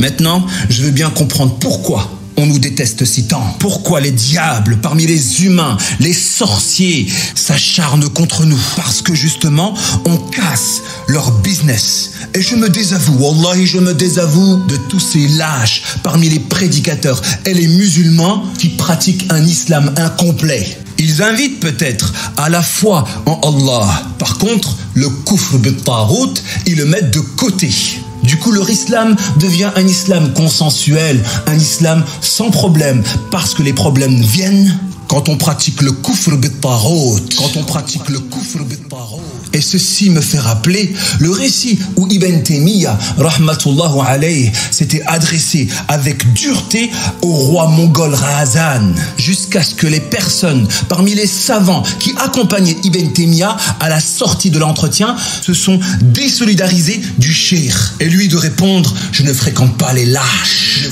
Maintenant, je veux bien comprendre pourquoi on nous déteste si tant. Pourquoi les diables parmi les humains, les sorciers, s'acharnent contre nous? Parce que justement, on casse leur business. Et je me désavoue, wallahi, je me désavoue de tous ces lâches parmi les prédicateurs et les musulmans qui pratiquent un islam incomplet. Ils invitent peut-être à la foi en Allah. Par contre, le kufr bit-taghut, ils le mettent de côté. Du coup, leur islam devient un islam consensuel, un islam sans problème, parce que les problèmes viennent quand on pratique le kufr bit-taghut. Et ceci me fait rappeler le récit où Ibn Taymiyyah, rahmatullahu alayhi, s'était adressé avec dureté au roi mongol Razan, jusqu'à ce que les personnes parmi les savants qui accompagnaient Ibn Taymiyyah à la sortie de l'entretien se sont désolidarisés du cheikh. Et lui de répondre: je ne fréquente pas les lâches.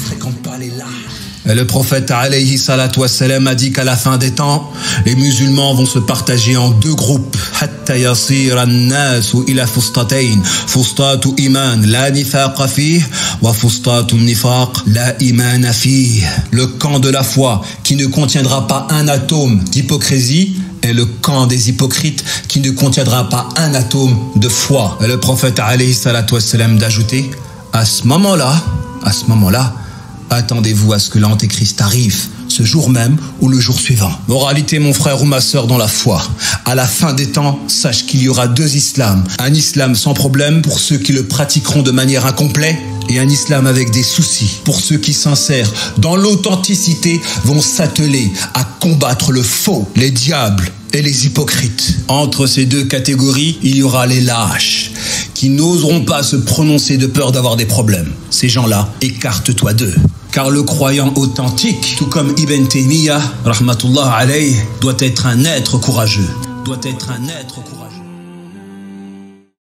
Et le prophète alayhi salatu wassalam a dit qu'à la fin des temps, les musulmans vont se partager en deux groupes. Hatta yasira an-nasu ila fustatayn, fustatu iman la nifaqa fihi wa fustatu nifaq la imana fihi. Le camp de la foi qui ne contiendra pas un atome d'hypocrisie et le camp des hypocrites qui ne contiendra pas un atome de foi. Et le prophète alayhi salatu wassalam d'ajouter: à ce moment-là, attendez-vous à ce que l'antéchrist arrive, ce jour même ou le jour suivant. Moralité, mon frère ou ma sœur dans la foi, à la fin des temps, sache qu'il y aura deux islams. Un islam sans problème pour ceux qui le pratiqueront de manière incomplète, et un islam avec des soucis pour ceux qui, sincères dans l'authenticité, vont s'atteler à combattre le faux, les diables et les hypocrites. Entre ces deux catégories, il y aura les lâches qui n'oseront pas se prononcer de peur d'avoir des problèmes. Ces gens-là, écarte-toi d'eux. Car le croyant authentique, tout comme Ibn Taymiyyah, rahmatullah alayhi, doit être un être courageux.